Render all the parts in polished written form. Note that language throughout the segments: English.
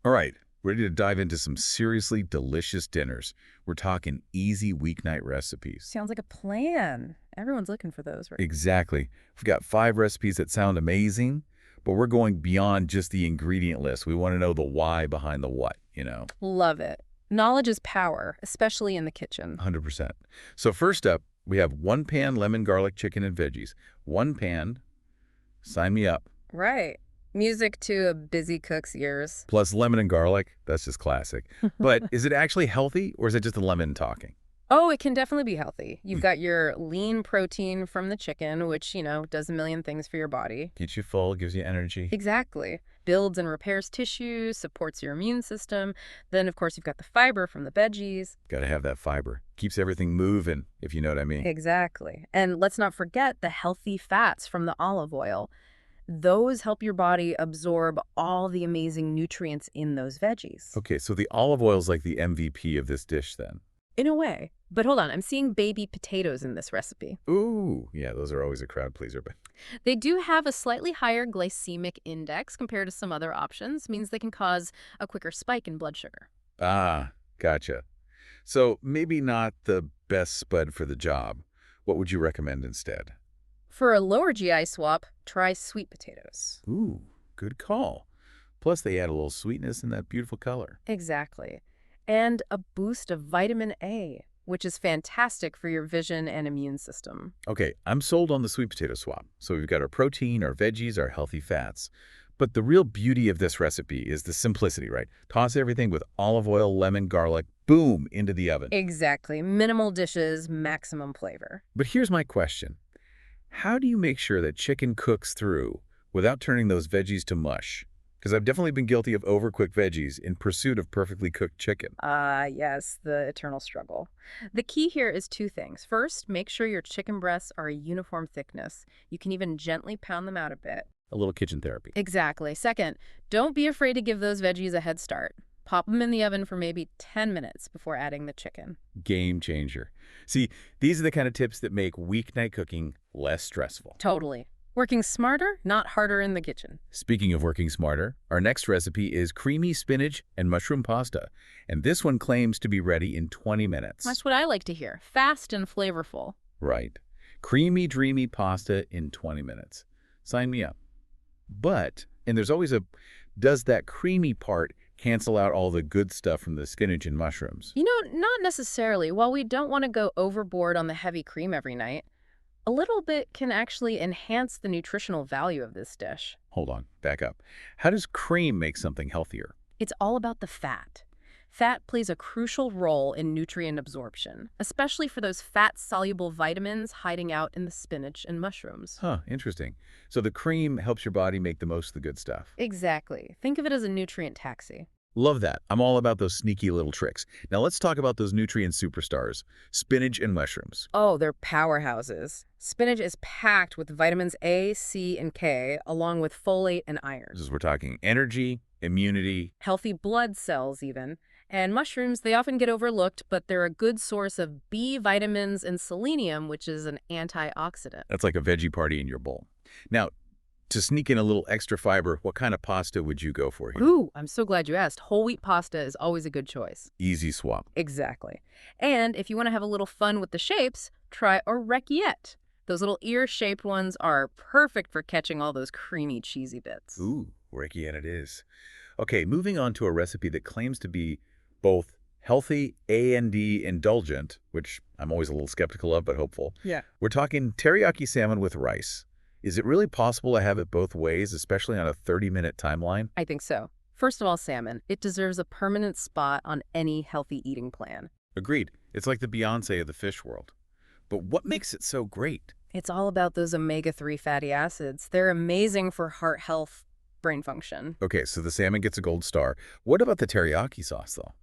All right, ready to dive into some seriously delicious dinners. We're talking easy weeknight recipes. Sounds like a plan. Everyone's looking for those, right? Exactly. We've got 5 recipes that sound amazing, but we're going beyond just the ingredient list. We want to know the why behind the what. Love it. Knowledge is power, especially in the kitchen. 100%. So first up, we have 1 pan lemon garlic chicken and veggies. 1 pan, sign me up. Right. Music to a busy cook's ears. Plus lemon and garlic, that's just classic. But is it actually healthy or is it just a lemon talking? Oh, it can definitely be healthy. You've got your lean protein from the chicken, which, does a million things for your body. Keeps you full, gives you energy. Exactly. Builds and repairs tissue, supports your immune system. Then, of course, you've got the fiber from the veggies. Got to have that fiber. Keeps everything moving, if you know what I mean. Exactly. And let's not forget the healthy fats from the olive oil. Those help your body absorb all the amazing nutrients in those veggies. Okay, so the olive oil is like the MVP of this dish then. In a way. But hold on, I'm seeing baby potatoes in this recipe. Ooh, yeah, those are always a crowd pleaser, but They do have a slightly higher glycemic index compared to some other options, means they can cause a quicker spike in blood sugar. gotcha. So maybe not the best spud for the job. What would you recommend instead? For a lower GI swap, try sweet potatoes. Ooh, good call. Plus they add a little sweetness and that beautiful color. Exactly. And a boost of vitamin A, which is fantastic for your vision and immune system. Okay, I'm sold on the sweet potato swap. So we've got our protein, our veggies, our healthy fats. But the real beauty of this recipe is the simplicity, right? Toss everything with olive oil, lemon, garlic, boom, into the oven. Exactly. Minimal dishes, maximum flavor. But here's my question. How do you make sure that chicken cooks through without turning those veggies to mush? Because I've definitely been guilty of overcooked veggies in pursuit of perfectly cooked chicken. Yes, the eternal struggle. The key here is two things. First, make sure your chicken breasts are a uniform thickness. You can even gently pound them out a bit. A little kitchen therapy. Exactly. Second, don't be afraid to give those veggies a head start. Pop them in the oven for maybe 10 minutes before adding the chicken. Game changer. See, these are the kind of tips that make weeknight cooking less stressful. Totally. Working smarter, not harder in the kitchen. Speaking of working smarter, our next recipe is creamy spinach and mushroom pasta. And this one claims to be ready in 20 minutes. That's what I like to hear. Fast and flavorful. Right. Creamy, dreamy pasta in 20 minutes. Sign me up. But, and there's always does that creamy part cancel out all the good stuff from the spinach and mushrooms? Not necessarily. While we don't want to go overboard on the heavy cream every night, a little bit can actually enhance the nutritional value of this dish. Hold on, back up. How does cream make something healthier? It's all about the fat. Fat plays a crucial role in nutrient absorption, especially for those fat-soluble vitamins hiding out in the spinach and mushrooms. Huh, interesting. So the cream helps your body make the most of the good stuff. Exactly. Think of it as a nutrient taxi. Love that. I'm all about those sneaky little tricks. Now let's talk about those nutrient superstars, spinach and mushrooms. Oh, they're powerhouses. Spinach is packed with vitamins A, C, and K, along with folate and iron. We're talking energy, immunity. Healthy blood cells, even. And mushrooms, they often get overlooked, but they're a good source of B vitamins and selenium, which is an antioxidant. That's like a veggie party in your bowl. Now, to sneak in a little extra fiber, what kind of pasta would you go for here? Ooh, I'm so glad you asked. Whole wheat pasta is always a good choice. Easy swap. Exactly. And if you want to have a little fun with the shapes, try orecchiette. Those little ear-shaped ones are perfect for catching all those creamy, cheesy bits. Ooh, orecchiette it is. Okay, moving on to a recipe that claims to be both healthy and indulgent, which I'm always a little skeptical of, but hopeful. Yeah. We're talking teriyaki salmon with rice. Is it really possible to have it both ways, especially on a 30-minute timeline? I think so. First of all, salmon. It deserves a permanent spot on any healthy eating plan. Agreed. It's like the Beyoncé of the fish world. But what makes it so great? It's all about those omega-3 fatty acids. They're amazing for heart health, brain function. Okay, so the salmon gets a gold star. What about the teriyaki sauce, though?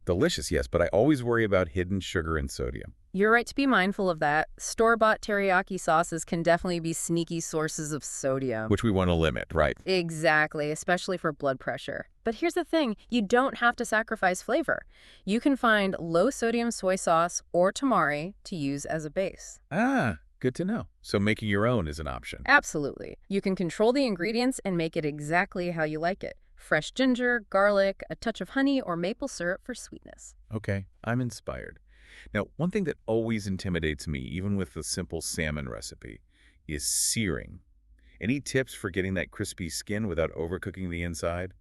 Delicious, yes, but I always worry about hidden sugar and sodium. You're right to be mindful of that. Store-bought teriyaki sauces can definitely be sneaky sources of sodium. Which we want to limit, right? Exactly, especially for blood pressure. But here's the thing, you don't have to sacrifice flavor. You can find low-sodium soy sauce or tamari to use as a base. Good to know. So making your own is an option. Absolutely. You can control the ingredients and make it exactly how you like it. Fresh ginger, garlic, a touch of honey, or maple syrup for sweetness. Okay, I'm inspired. Now, one thing that always intimidates me, even with the simple salmon recipe, is searing. Any tips for getting that crispy skin without overcooking the inside?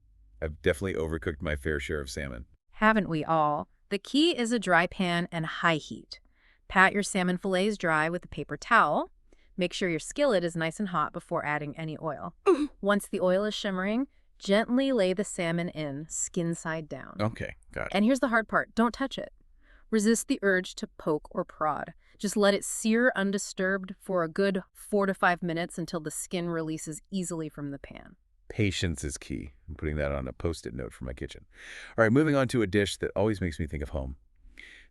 I've definitely overcooked my fair share of salmon. Haven't we all? The key is a dry pan and high heat. Pat your salmon fillets dry with a paper towel. Make sure your skillet is nice and hot before adding any oil. Once the oil is shimmering, gently lay the salmon in, skin side down. Okay, got it. And here's the hard part, don't touch it. Resist the urge to poke or prod. Just let it sear undisturbed for a good 4 to 5 minutes until the skin releases easily from the pan. Patience is key. I'm putting that on a Post-it note for my kitchen. All right, moving on to a dish that always makes me think of home.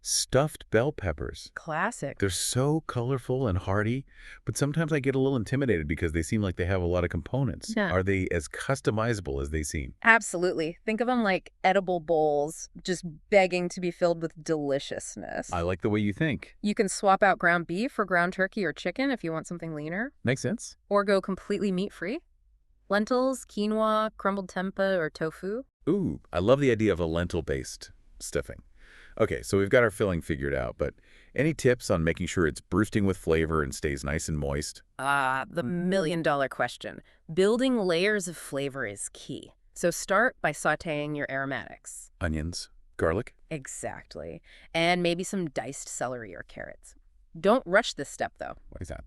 Stuffed bell peppers. Classic. They're so colorful and hearty, but sometimes I get a little intimidated because they seem like they have a lot of components. Yeah. Are they as customizable as they seem? Absolutely. Think of them like edible bowls, just begging to be filled with deliciousness. I like the way you think. You can swap out ground beef for ground turkey or chicken if you want something leaner, Makes sense. or go completely meat-free. Lentils, quinoa, crumbled tempeh, or tofu. Ooh, I love the idea of a lentil-based stuffing. Okay, so we've got our filling figured out, but any tips on making sure it's bursting with flavor and stays nice and moist? The million-dollar question. Building layers of flavor is key. So start by sautéing your aromatics. Onions, garlic? Exactly. And maybe some diced celery or carrots. Don't rush this step, though. What is that?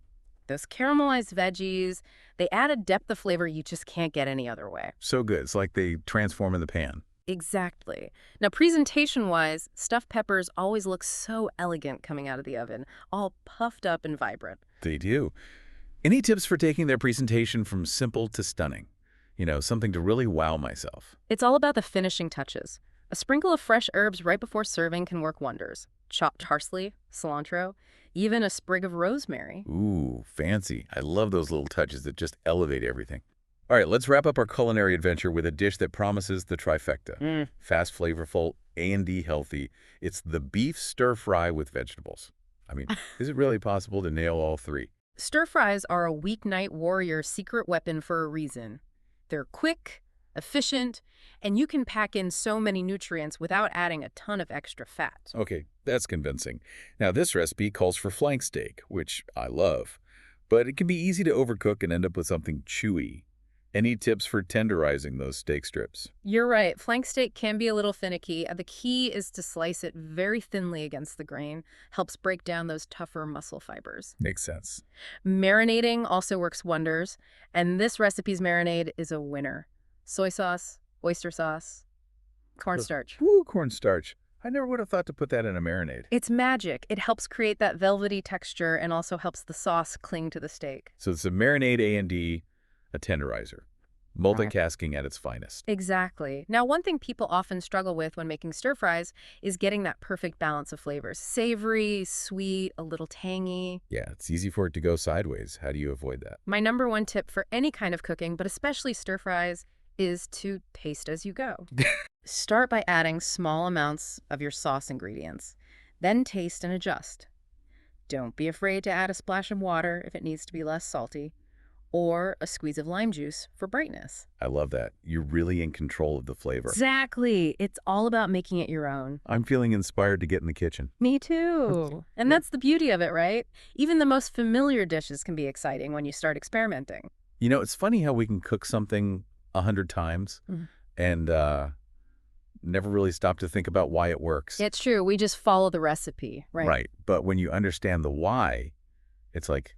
Those caramelized veggies, they add a depth of flavor you just can't get any other way. So good. It's like they transform in the pan. Exactly. Now, presentation-wise, stuffed peppers always look so elegant coming out of the oven, all puffed up and vibrant. They do. Any tips for taking their presentation from simple to stunning? You know, something to really wow myself. It's all about the finishing touches. A sprinkle of fresh herbs right before serving can work wonders. Chopped parsley, cilantro, even a sprig of rosemary. Ooh, fancy. I love those little touches that just elevate everything. All right, let's wrap up our culinary adventure with a dish that promises the trifecta. Fast, flavorful, A&D healthy. It's the beef stir-fry with vegetables. I mean, is it really possible to nail all three? Stir-fries are a weeknight warrior secret weapon for a reason. They're quick, efficient, and you can pack in so many nutrients without adding a ton of extra fat. Okay, that's convincing. Now, this recipe calls for flank steak, which I love, but it can be easy to overcook and end up with something chewy. Any tips for tenderizing those steak strips? You're right. Flank steak can be a little finicky. The key is to slice it very thinly against the grain. Helps break down those tougher muscle fibers. Makes sense. Marinating also works wonders, and this recipe's marinade is a winner. Soy sauce, oyster sauce, cornstarch. Ooh, cornstarch. I never would have thought to put that in a marinade. It's magic. It helps create that velvety texture and also helps the sauce cling to the steak. So it's a marinade A&D, a tenderizer. Multitasking at its finest. Exactly. Now, one thing people often struggle with when making stir-fries is getting that perfect balance of flavors. Savory, sweet, a little tangy. Yeah, it's easy for it to go sideways. How do you avoid that? My number one tip for any kind of cooking, but especially stir-fries, is to taste as you go. Start by adding small amounts of your sauce ingredients. Then taste and adjust. Don't be afraid to add a splash of water if it needs to be less salty, or a squeeze of lime juice for brightness. I love that. You're really in control of the flavor. Exactly. It's all about making it your own. I'm feeling inspired to get in the kitchen. Me too. And that's the beauty of it, right? Even the most familiar dishes can be exciting when you start experimenting. You know, it's funny how we can cook something 100 times and never really stop to think about why it works. It's true. We just follow the recipe, right? Right. But when you understand the why, it's like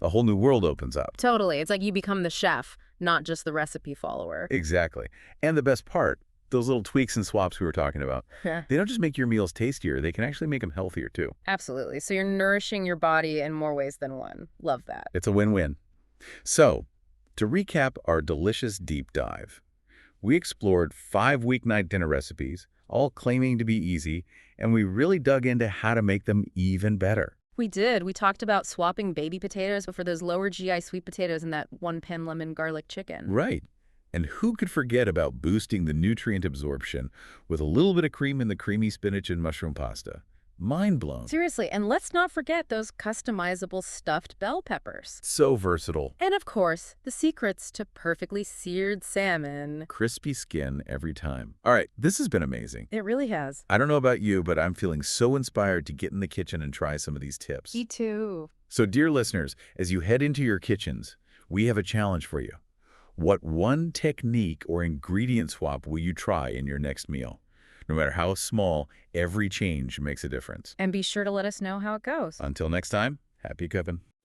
a whole new world opens up. Totally. It's like you become the chef, not just the recipe follower. Exactly. And the best part, those little tweaks and swaps we were talking about, Yeah. they don't just make your meals tastier, they can actually make them healthier too. Absolutely. So you're nourishing your body in more ways than one. Love that. It's a win-win. So, to recap our delicious deep dive, we explored 5 weeknight dinner recipes, all claiming to be easy, and we really dug into how to make them even better. We did. We talked about swapping baby potatoes for those lower GI sweet potatoes in that one-pan lemon garlic chicken. Right. And who could forget about boosting the nutrient absorption with a little bit of cream in the creamy spinach and mushroom pasta? Mind blown. Seriously, and let's not forget those customizable stuffed bell peppers. So versatile. And of course, the secrets to perfectly seared salmon. Crispy skin every time. All right, this has been amazing. It really has. I don't know about you, but I'm feeling so inspired to get in the kitchen and try some of these tips. Me too. So, dear listeners, as you head into your kitchens, we have a challenge for you. What one technique or ingredient swap will you try in your next meal? No matter how small, every change makes a difference. And be sure to let us know how it goes. Until next time, happy cooking.